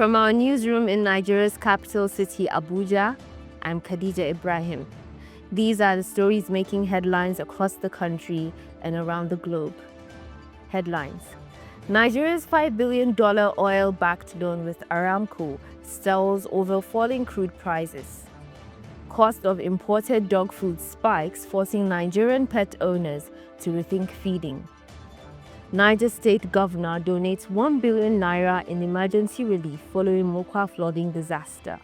From our newsroom in Nigeria's capital city, Abuja, I'm Khadija Ibrahim. These are the stories making headlines across the country and around the globe. Headlines: Nigeria's $5 billion oil-backed loan with Aramco stalls over falling crude prices. Cost of imported dog food spikes, forcing Nigerian pet owners to rethink feeding. Niger State Governor donates 1 billion naira in emergency relief following Mokwa flooding disaster.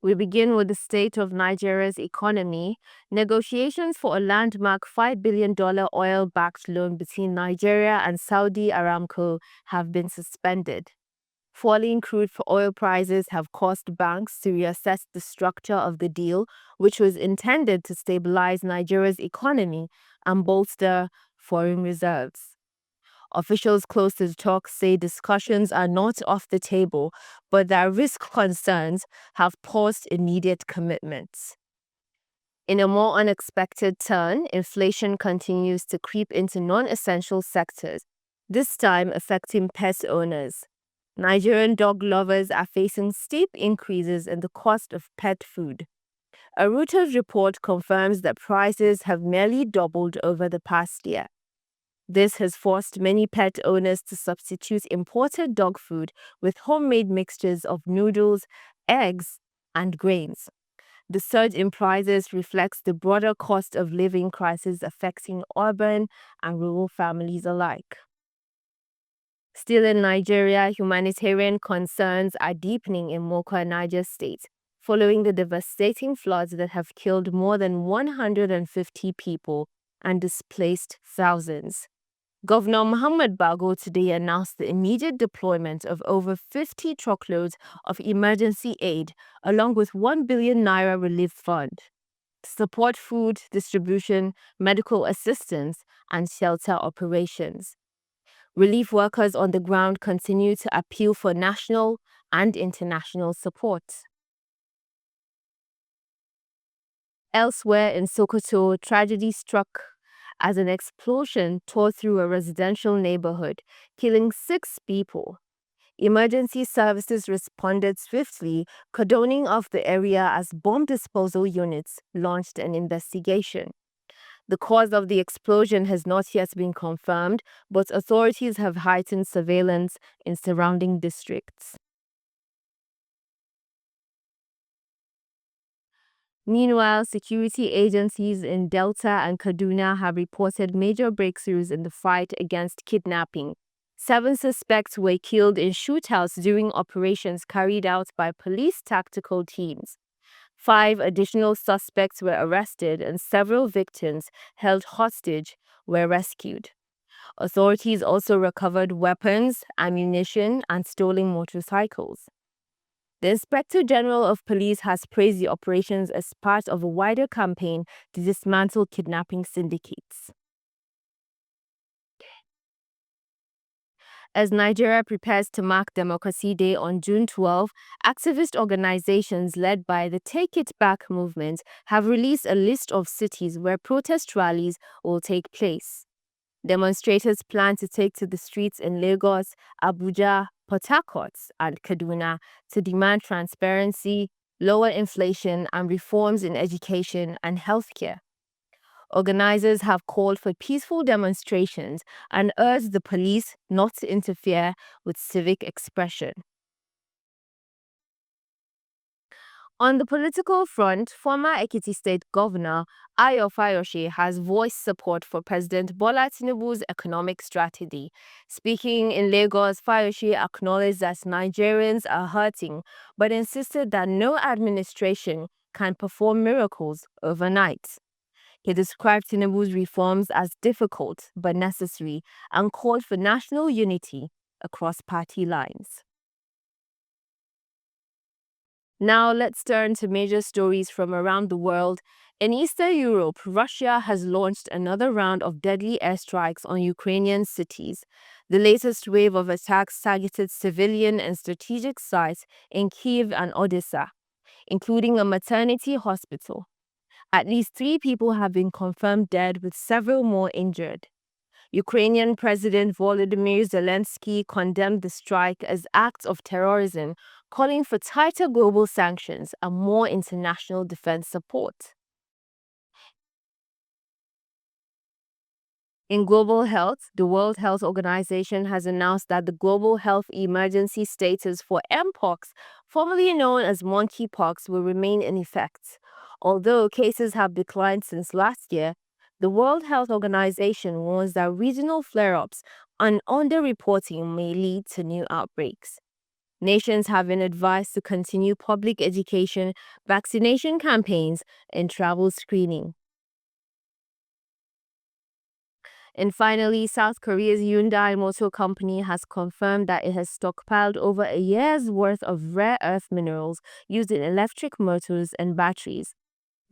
We begin with the state of Nigeria's economy. Negotiations for a landmark $5 billion oil-backed loan between Nigeria and Saudi Aramco have been suspended. Falling crude oil prices have caused banks to reassess the structure of the deal, which was intended to stabilize Nigeria's economy and bolster foreign reserves. Officials close to the talks say discussions are not off the table, but that risk concerns have paused immediate commitments. In a more unexpected turn, inflation continues to creep into non-essential sectors, this time affecting pet owners. Nigerian dog lovers are facing steep increases in the cost of pet food. A Reuters report confirms that prices have nearly doubled over the past year. This has forced many pet owners to substitute imported dog food with homemade mixtures of noodles, eggs, and grains. The surge in prices reflects the broader cost of living crisis affecting urban and rural families alike. Still in Nigeria, humanitarian concerns are deepening in Mokwa, Niger State, following the devastating floods that have killed more than 150 people and displaced thousands. Governor Muhammad Bago today announced the immediate deployment of over 50 truckloads of emergency aid, along with 1 billion naira relief fund, to support food distribution, medical assistance, and shelter operations. Relief workers on the ground continue to appeal for national and international support. Elsewhere in Sokoto, tragedy struck as an explosion tore through a residential neighborhood, killing 6 people. Emergency services responded swiftly, cordoning off the area as bomb disposal units launched an investigation. The cause of the explosion has not yet been confirmed, but authorities have heightened surveillance in surrounding districts. Meanwhile, security agencies in Delta and Kaduna have reported major breakthroughs in the fight against kidnapping. 7 suspects were killed in shootouts during operations carried out by police tactical teams. 5 additional suspects were arrested and several victims held hostage were rescued. Authorities also recovered weapons, ammunition, and stolen motorcycles. The Inspector General of Police has praised the operations as part of a wider campaign to dismantle kidnapping syndicates. As Nigeria prepares to mark Democracy Day on June 12, activist organizations led by the Take It Back movement have released a list of cities where protest rallies will take place. Demonstrators plan to take to the streets in Lagos, Abuja, Port Harcourt, and Kaduna to demand transparency, lower inflation, and reforms in education and healthcare. Organizers have called for peaceful demonstrations and urged the police not to interfere with civic expression. On the political front, former Ekiti State Governor Ayo Fayose has voiced support for President Bola Tinubu's economic strategy. Speaking in Lagos, Fayose acknowledged that Nigerians are hurting, but insisted that no administration can perform miracles overnight. He described Tinubu's reforms as difficult but necessary and called for national unity across party lines. Now let's turn to major stories from around the world. In Eastern Europe, Russia has launched another round of deadly airstrikes on Ukrainian cities. The latest wave of attacks targeted civilian and strategic sites in Kyiv and Odessa, including a maternity hospital. At least 3 people have been confirmed dead, with several more injured. Ukrainian President Volodymyr Zelensky condemned the strike as acts of terrorism, calling for tighter global sanctions and more international defense support. In global health, the World Health Organization has announced that the global health emergency status for Mpox, formerly known as monkeypox, will remain in effect. Although cases have declined since last year, the World Health Organization warns that regional flare-ups and underreporting may lead to new outbreaks. Nations have been advised to continue public education, vaccination campaigns, and travel screening. And finally, South Korea's Hyundai Motor Company has confirmed that it has stockpiled over a year's worth of rare earth minerals used in electric motors and batteries.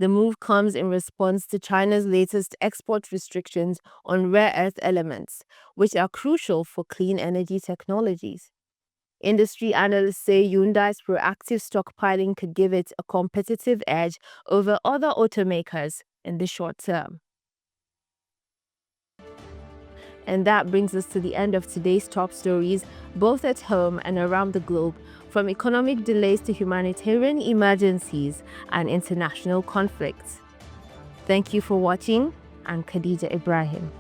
The move comes in response to China's latest export restrictions on rare earth elements, which are crucial for clean energy technologies. Industry analysts say Hyundai's proactive stockpiling could give it a competitive edge over other automakers in the short term. And that brings us to the end of today's top stories, both at home and around the globe, from economic delays to humanitarian emergencies and international conflicts. Thank you for watching. I'm Khadija Ibrahim.